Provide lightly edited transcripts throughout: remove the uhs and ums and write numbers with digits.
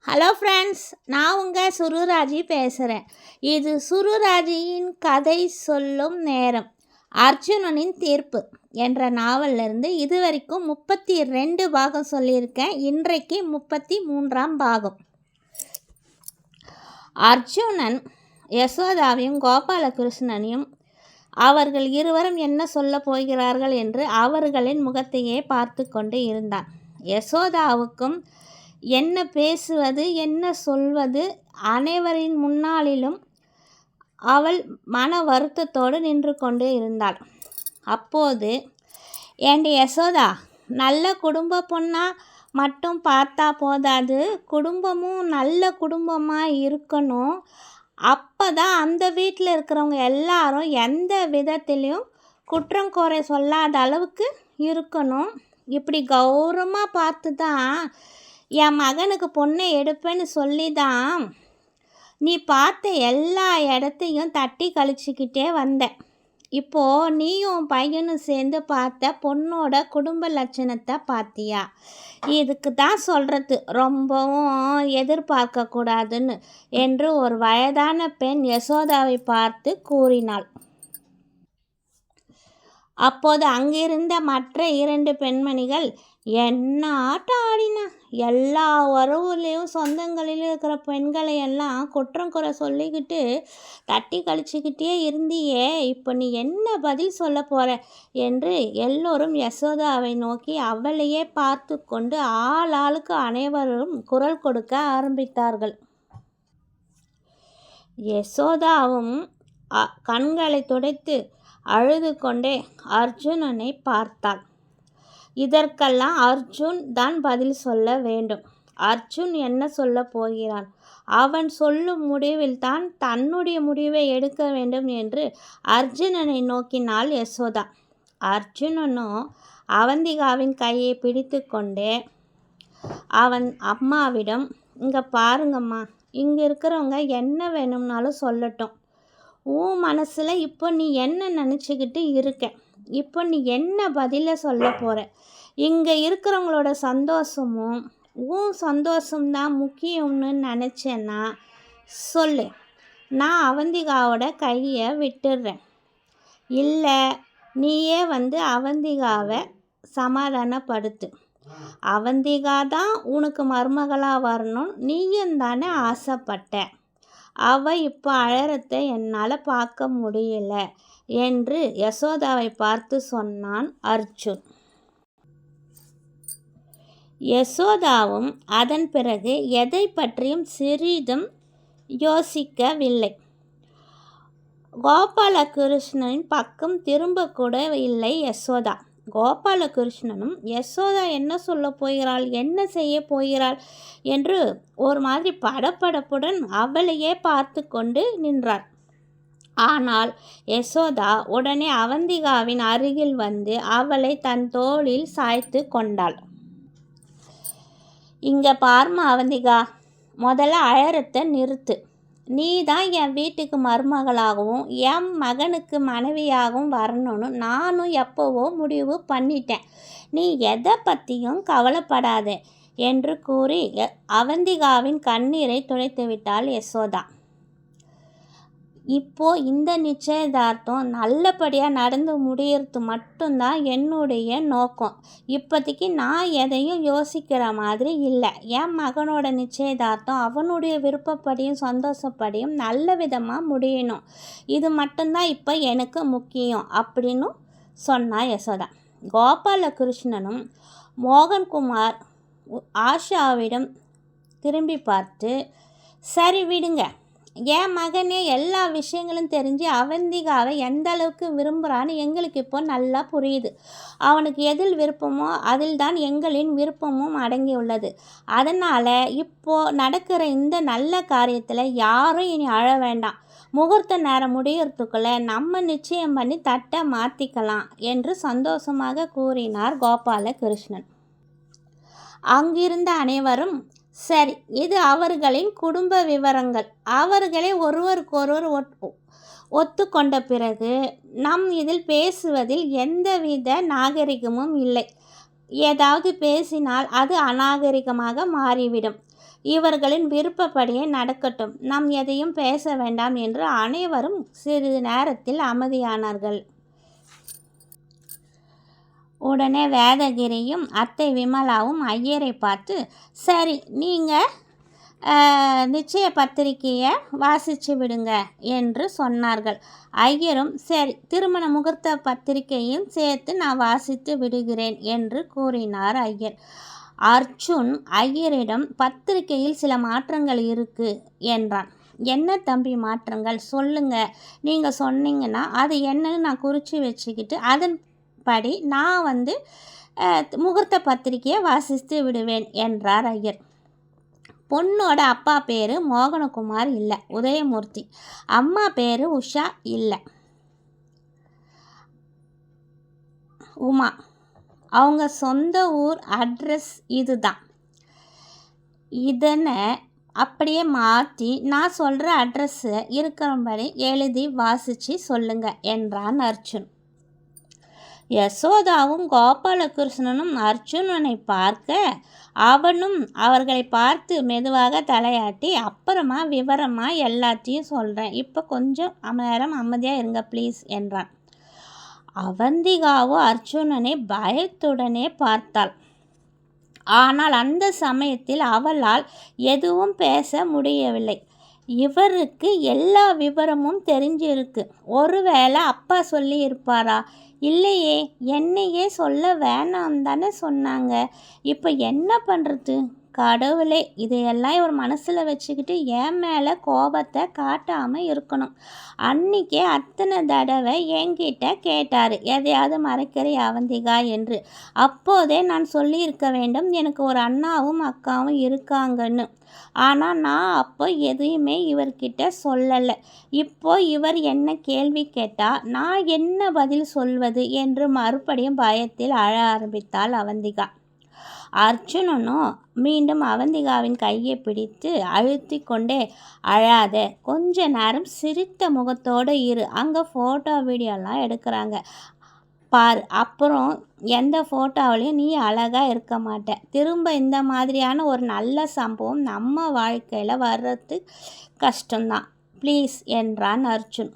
Hello friends, நான் உங்கள் சுருராஜி பேசுகிறேன். இது சுருராஜியின் கதை சொல்லும் நேரம். அர்ஜுனனின் தீர்ப்பு என்ற நாவலிருந்து இதுவரைக்கும் 32 பாகம் சொல்லியிருக்கேன். இன்றைக்கு 33ஆம் பாகம். அர்ஜுனன் யசோதாவையும் கோபாலகிருஷ்ணனையும் அவர்கள் இருவரும் என்ன சொல்லப் போகிறார்கள் என்று அவர்களின் முகத்தையே பார்த்து கொண்டு இருந்தான். யசோதாவுக்கும் என்ன பேசுவது என்ன சொல்வது அனைவரின் முன்னாளிலும் அவள் மன வருத்தத்தோடு நின்று கொண்டு இருந்தாள். அப்போது, ஏண்டி யசோதா, நல்ல குடும்ப பொண்ணாக மட்டும் பார்த்தா போதாது, குடும்பமும் நல்ல குடும்பமாக இருக்கணும். அப்போ தான் அந்த வீட்டில் இருக்கிறவங்க எல்லாரும் எந்த விதத்திலையும் குற்றம் குறை சொல்லாத அளவுக்கு இருக்கணும். இப்படி கௌரவமாக பார்த்து தான் என் மகனுக்கு பொண்ணை எடுப்பேன்னு சொல்லி தான் நீ பார்த்த எல்லா இடத்தையும் தட்டி கழிச்சிக்கிட்டே வந்த. இப்போது நீயும் பையனும் சேர்ந்து பார்த்த பொண்ணோட குடும்ப லட்சணத்தை பார்த்தியா? இதுக்கு தான் சொல்கிறது, ரொம்பவும் எதிர்பார்க்கக்கூடாதுன்னு என்று ஒரு வயதான பெண் யசோதாவை பார்த்து கூறினாள். அப்போது அங்கிருந்த மற்ற 2 பெண்மணிகள், என்ன ஆட்டம் ஆடினா, எல்லா உறவுலையும் சொந்தங்களிலும் இருக்கிற பெண்களை எல்லாம் குற்றம் குறை சொல்லிக்கிட்டு தட்டி கழிச்சிக்கிட்டே இருந்தியே, இப்போ நீ என்ன பதில் சொல்ல போகிற என்று எல்லோரும் யசோதாவை நோக்கி அவளையே பார்த்து கொண்டு ஆளுக்கு அனைவரும் குரல் கொடுக்க ஆரம்பித்தார்கள். யசோதாவும் கண்களை துடைத்து அழுது கொண்டே அர்ஜுனனை பார்த்தாள். இதற்கெல்லாம் அர்ஜுன் தான் பதில் சொல்ல வேண்டும். அர்ஜுன் என்ன சொல்ல போகிறான்? அவன் சொல்லும் முடிவில் தான் தன்னுடைய முடிவை எடுக்க வேண்டும் என்று அர்ஜுனனை நோக்கினாள் யசோதா. அர்ஜுனனோ அவந்திகாவின் கையை பிடித்து கொண்டே அவன் அம்மாவிடம், இங்கே பாருங்கம்மா, இங்கே இருக்கிறவங்க என்ன வேணும்னாலும் சொல்லட்டும். உன் மனசில் இப்போ நீ என்ன நினச்சிக்கிட்டு இருக்க? இப்போ நீ என்ன பதிலை சொல்ல போகிற? இங்கே இருக்கிறவங்களோட சந்தோஷமும் உன் சந்தோஷம்தான் முக்கியம்னு நினச்சேன்னா சொல்லு. நான் அவந்திகாவோட கையை விட்டுடுறேன். இல்லை, நீயே அவந்திகாவை சமாதானப்படுத்து. அவந்திகா தான் உனக்கு மருமகளாக வரணும், நீயும் தானே ஆசைப்பட்ட. அவள் இப்போ அழறத்தை என்னால் பார்க்க முடியல என்று யசோதாவை பார்த்து சொன்னான் அர்ஜுன். யசோதாவும் அதன் பிறகு எதை பற்றியும் சிறிதும் யோசிக்கவில்லை. கோபாலகிருஷ்ணனின் பக்கம் திரும்பக்கூட இல்லை யசோதா. கோபாலகிருஷ்ணனும் யசோதா என்ன சொல்ல போகிறாள், என்ன செய்ய போகிறாள் என்று ஒரு மாதிரி படபடப்புடன் அவளையே பார்த்து கொண்டு நின்றார். ஆனால் யசோதா உடனே அவந்திகாவின் அருகில் வந்து அவளை தன் தோளில் சாய்த்து கொண்டாள். இங்கே பார்மா அவந்திகா, முதல்ல அழறத்தை நிறுத்து. நீ தான் என் வீட்டுக்கு மருமகளாகவும் என் மகனுக்கு மனைவியாகவும் வரணும்னு நானும் எப்போவோ முடிவு பண்ணிட்டேன். நீ எதை பற்றியும் கவலைப்படாத என்று கூறி அவந்திகாவின் கண்ணீரை துடைத்து விட்டாள் யசோதா. இப்போது இந்த நிச்சயதார்த்தம் நல்லபடியாக நடந்து முடியறது மட்டும்தான் என்னுடைய நோக்கம். இப்போதைக்கு நான் எதையும் யோசிக்கிற மாதிரி இல்லை. என் மகனோட நிச்சயதார்த்தம் அவனுடைய விருப்பப்படியும் சந்தோஷப்படியும் நல்ல விதமாக முடியணும். இது மட்டும்தான் இப்போ எனக்கு முக்கியம் அப்படின்னு சொன்னா யசோதா. கோபாலகிருஷ்ணனும் மோகன்குமார் ஆஷாவிடம் திரும்பி பார்த்து, சரி விடுங்க, என் மகனே எல்லா விஷயங்களும் தெரிஞ்சு அவந்திகாவை எந்த அளவுக்கு விரும்புகிறான்னு எங்களுக்கு இப்போ நல்லா புரியுது. அவனுக்கு எதில் விருப்பமோ அதில் தான் எங்களின் விருப்பமும் அடங்கியுள்ளது. அதனால் இப்போது நடக்கிற இந்த நல்ல காரியத்தில் யாரும் இனி அழ வேண்டாம். முகூர்த்த நேரம் முடியறதுக்குள்ளே நம்ம நிச்சயம் பண்ணி தட்டை மாற்றிக்கலாம் என்று சந்தோஷமாக கூறினார் கோபாலகிருஷ்ணன். அங்கிருந்த அனைவரும், சரி, இது அவர்களின் குடும்ப விவரங்கள், அவர்களே ஒருவருக்கொருவர் ஒத்துக்கொண்ட பிறகு நம் இதில் பேசுவதில் எந்தவித நாகரிகமும் இல்லை. ஏதாவது பேசினால் அது அநாகரிகமாக மாறிவிடும். இவர்களின் விருப்பப்படியே நடக்கட்டும், நாம் எதையும் பேச வேண்டாம் என்று அனைவரும் சிறிது நேரத்தில் அமைதியானார்கள். உடனே வேதகிரியும் அத்தை விமலாவும் ஐயரை பார்த்து, சரி, நீங்கள் நிச்சய பத்திரிகையை வாசித்து விடுங்க என்று சொன்னார்கள். ஐயரும், சரி, திருமண முகூர்த்த பத்திரிகையும் சேர்த்து நான் வாசித்து விடுகிறேன் என்று கூறினார் ஐயர். அர்ஜுன் ஐயரிடம், பத்திரிகையில் சில மாற்றங்கள் இருக்கு என்றான். என்ன தம்பி மாற்றங்கள், சொல்லுங்க, நீங்கள் சொன்னீங்கன்னா அது என்னன்னு நான் குறித்து வச்சுக்கிட்டு அதன்படி நான் முகூர்த்த பத்திரிகையை வாசித்து விடுவேன் என்றார் ஐயர். பொண்ணோட அப்பா பேர் மோகனகுமார் இல்லை, உதயமூர்த்தி. அம்மா பேர் உஷா இல்லை, உமா. அவங்க சொந்த ஊர் அட்ரஸ் இதுதான். இதனை அப்படியே மாற்றி நான் சொல்கிற அட்ரஸை இருக்கிறபடி எழுதி வாசித்து சொல்லுங்க என்றான் அர்ஜுன். யசோதாவும் கோபாலகிருஷ்ணனும் அர்ஜுனனை பார்க்க, அவனும் அவர்களை பார்த்து மெதுவாக தலையாட்டி, அப்புறமா விவரமாக எல்லாத்தையும் சொல்கிறேன், இப்போ கொஞ்சம் நேரம் அமைதியாக இருங்க ப்ளீஸ் என்றான். அவந்திகாவோ அர்ஜுனனை பயத்துடனே பார்த்தாள். ஆனால் அந்த சமயத்தில் அவளால் எதுவும் பேச முடியவில்லை. இவருக்கு எல்லா விவரமும் தெரிஞ்சிருக்கு. ஒருவேளை அப்பா சொல்லி இருப்பாரா? இல்லையே, என்னையே சொல்ல வேணாம் தானே சொன்னாங்க. இப்போ என்ன பண்ணுறது? கடவுளே, இதையெல்லாம் இவர் மனசில் வச்சுக்கிட்டு என் மேலே கோபத்தை காட்டாமல் இருக்கணும். அன்றைக்கே அத்தனை தடவை என்கிட்ட கேட்டார், எதையாவது மறைக்கிற அவந்திகா என்று. அப்போதே நான் சொல்லியிருக்க வேண்டும், எனக்கு ஒரு அண்ணாவும் அக்காவும் இருக்காங்கன்னு. ஆனால் நான் அப்போ எதையுமே இவர்கிட்ட சொல்லலை. இப்போ இவர் என்ன கேள்வி கேட்டால் நான் என்ன பதில் சொல்வது என்று மறுபடியும் பயத்தில் அழ ஆரம்பித்தாள் அவந்திகா. அர்ஜுனனும் மீண்டும் அவந்திகாவின் கையை பிடித்து அழுத்தி கொண்டே, அழாத, கொஞ்ச நேரம் சிரித்த முகத்தோடு இரு, அங்கே ஃபோட்டோ வீடியோலாம் எடுக்கிறாங்க பார், அப்புறம் எந்த ஃபோட்டோவிலையும் நீ அழகாக இருக்க மாட்ட. திரும்ப இந்த மாதிரியான ஒரு நல்ல சம்பவம் நம்ம வாழ்க்கையில் வர்றது கஷ்டம்தான், ப்ளீஸ் என்றான் அர்ஜுன்.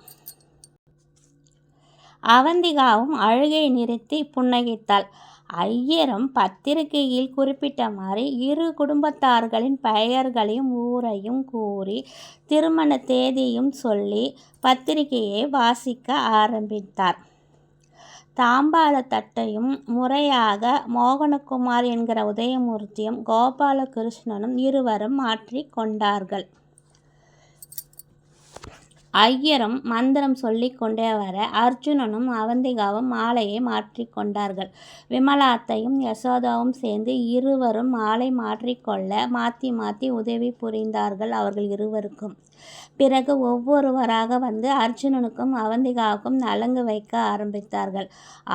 அவந்திகாவும் அழுகை நிறுத்தி புன்னகைத்தாள். ஐயரும் பத்திரிகையில் குறிப்பிட்ட மாதிரி இரு குடும்பத்தார்களின் பெயர்களையும் ஊரையும் கூறி திருமண தேதியும் சொல்லி பத்திரிகையை வாசிக்க ஆரம்பித்தார். தாம்பாள தட்டையும் முறையாக மோகனகுமார் என்கிற உதயமூர்த்தியும் கோபாலகிருஷ்ணனும் இருவரும் மாற்றி கொண்டார்கள். ஐயரும் மந்திரம் சொல்லி கொண்டே வர அர்ஜுனனும் அவந்திகாவும் மாலையை மாற்றி கொண்டார்கள். விமலாத்தையும் யசோதாவும் சேர்ந்து இருவரும் மாலை மாற்றிக்கொள்ள மாற்றி மாற்றி உதவி புரிந்தார்கள் அவர்கள் இருவருக்கும். பிறகு ஒவ்வொருவராக வந்து அர்ஜுனனுக்கும் அவந்திகாவுக்கும் நலங்கு வைக்க ஆரம்பித்தார்கள்.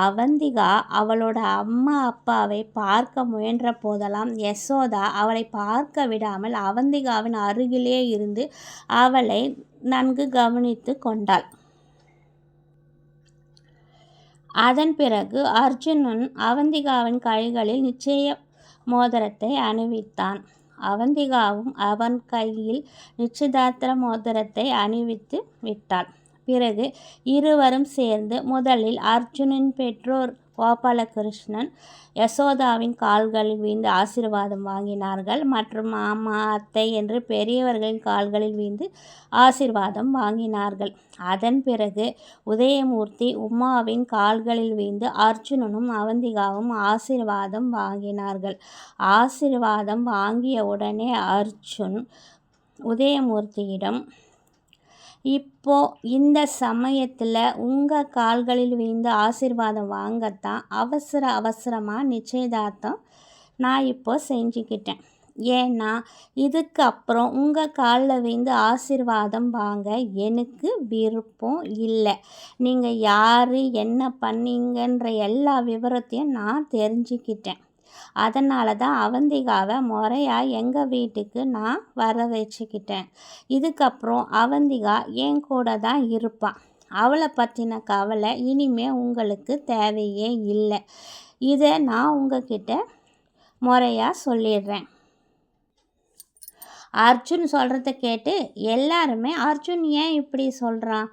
அவந்திகா அவளோட அம்மா அப்பாவை பார்க்க முயன்ற போதெல்லாம் யசோதா அவளை பார்க்க விடாமல் அவந்திகாவின் அருகிலே இருந்து அவளை நன்கு கவனித்து கொண்டாள். அதன் பிறகு அர்ஜுனன் அவந்திகாவின் கைகளில் நிச்சய மோதிரத்தை அணிவித்தான். அவந்திகாவும் அவன் கையில் நிச்சயதார்த்த மோதிரத்தை அணிவித்து விட்டாள். பிறகு இருவரும் சேர்ந்து முதலில் அர்ஜுனின் பெற்றோர் கோபாலகிருஷ்ணன் யசோதாவின் கால்களில் வீழ்ந்து ஆசீர்வாதம் வாங்கினார்கள். மற்றும் மாமா, அத்தை என்று பெரியவர்களின் கால்களில் வீழ்ந்து ஆசீர்வாதம் வாங்கினார்கள். அதன் பிறகு உதயமூர்த்தி உமாவின் கால்களில் வீழ்ந்து அர்ஜுனனும் அவந்திகாவும் ஆசீர்வாதம் வாங்கினார்கள். ஆசீர்வாதம் வாங்கிய உடனே அர்ஜுன் உதயமூர்த்தியிடம், இப்போ இந்த சமயத்தில் உங்கள் கால்களில் வீழ்ந்து ஆசீர்வாதம் வாங்கத்தான் அவசரமாக நிச்சயதார்த்தம் நான் இப்போ செஞ்சுக்கிட்டேன். ஏன்னா இதுக்கப்புறம் உங்கள் காலில் வீழ்ந்து ஆசீர்வாதம் வாங்க எனக்கு விருப்பம் இல்லை. நீங்கள் யார், என்ன பண்ணீங்கன்ற எல்லா விவரத்தையும் நான் தெரிஞ்சுக்கிட்டேன். அதனால தான் அவந்திகாவை முறையாக எங்கள் வீட்டுக்கு நான் வர வச்சுக்கிட்டேன். இதுக்கப்புறம் அவந்திகா என் கூட தான் இருப்பான். அவளை பற்றின கவலை இனிமேல் உங்களுக்கு தேவையே இல்லை. இதை நான் உங்ககிட்ட முறையாக சொல்லிடுறேன். அர்ஜுன் சொல்கிறத கேட்டு எல்லாருமே அர்ஜுன் ஏன் இப்படி சொல்கிறான்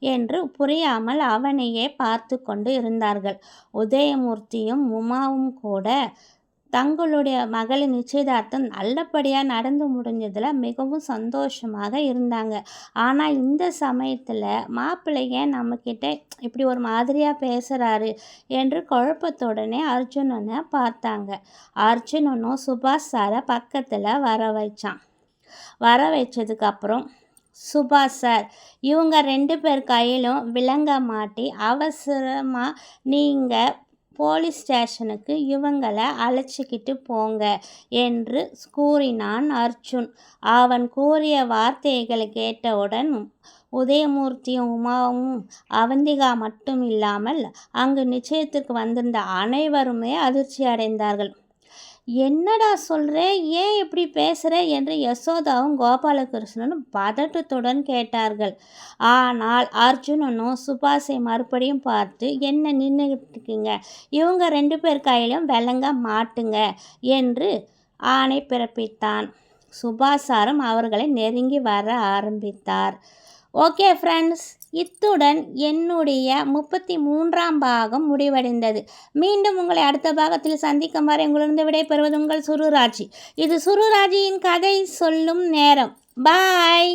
என்று புரியாமல் அவனையே பார்த்து கொண்டு இருந்தார்கள். உதயமூர்த்தியும் உமாவும் கூட தங்களுடைய மகளின் நிச்சயதார்த்தம் நல்லபடியாக நடந்து முடிஞ்சதில் மிகவும் சந்தோஷமாக இருந்தாங்க. ஆனால் இந்த சமயத்தில் மாப்பிள்ளை ஏன் நம்மக்கிட்ட இப்படி ஒரு மாதிரியாக பேசுகிறாரு என்று குழப்பத்துடனே அர்ஜுனனை பார்த்தாங்க. அர்ஜுனனும் சுபாஷ் சாரை பக்கத்தில் வர வச்சதுக்கப்புறம், சுபாஷ் சார், இவங்க 2 பேர் கையிலும் விலங்க மாட்டி அவசரமாக நீங்கள் போலீஸ் ஸ்டேஷனுக்கு இவங்களை அழைச்சிக்கிட்டு போங்க என்று கூறினான் அர்ஜுன். அவன் கூறிய வார்த்தைகளை கேட்டவுடன் உதயமூர்த்தியும் உமாவும் அவந்திகா மட்டும் இல்லாமல் அங்கு நிச்சயத்திற்கு வந்திருந்த அனைவருமே அதிர்ச்சி அடைந்தார்கள். என்னடா சொல்கிற, ஏன் இப்படி பேசுகிற என்று யசோதாவும் கோபாலகிருஷ்ணனும் பதட்டத்துடன் கேட்டார்கள். ஆனால் அர்ஜுனனும் சுபாஷை மறுபடியும் பார்த்து, என்ன நின்றுக்கிட்டீங்க, இவங்க 2 பேர் கையிலும் விலங்க மாட்டுங்க என்று ஆணை பிறப்பித்தான். சுபாஷாரும் அவர்களை நெருங்கி வர ஆரம்பித்தார். ஓகே ஃப்ரெண்ட்ஸ், இத்துடன் என்னுடைய 33ஆம் பாகம் முடிவடைந்தது. மீண்டும் உங்களை அடுத்த பாகத்தில் சந்திக்கும் வரை உங்களிருந்து விடைபெறுவது உங்கள் சுருராஜி. இது சுருராஜியின் கதை சொல்லும் நேரம். பாய்.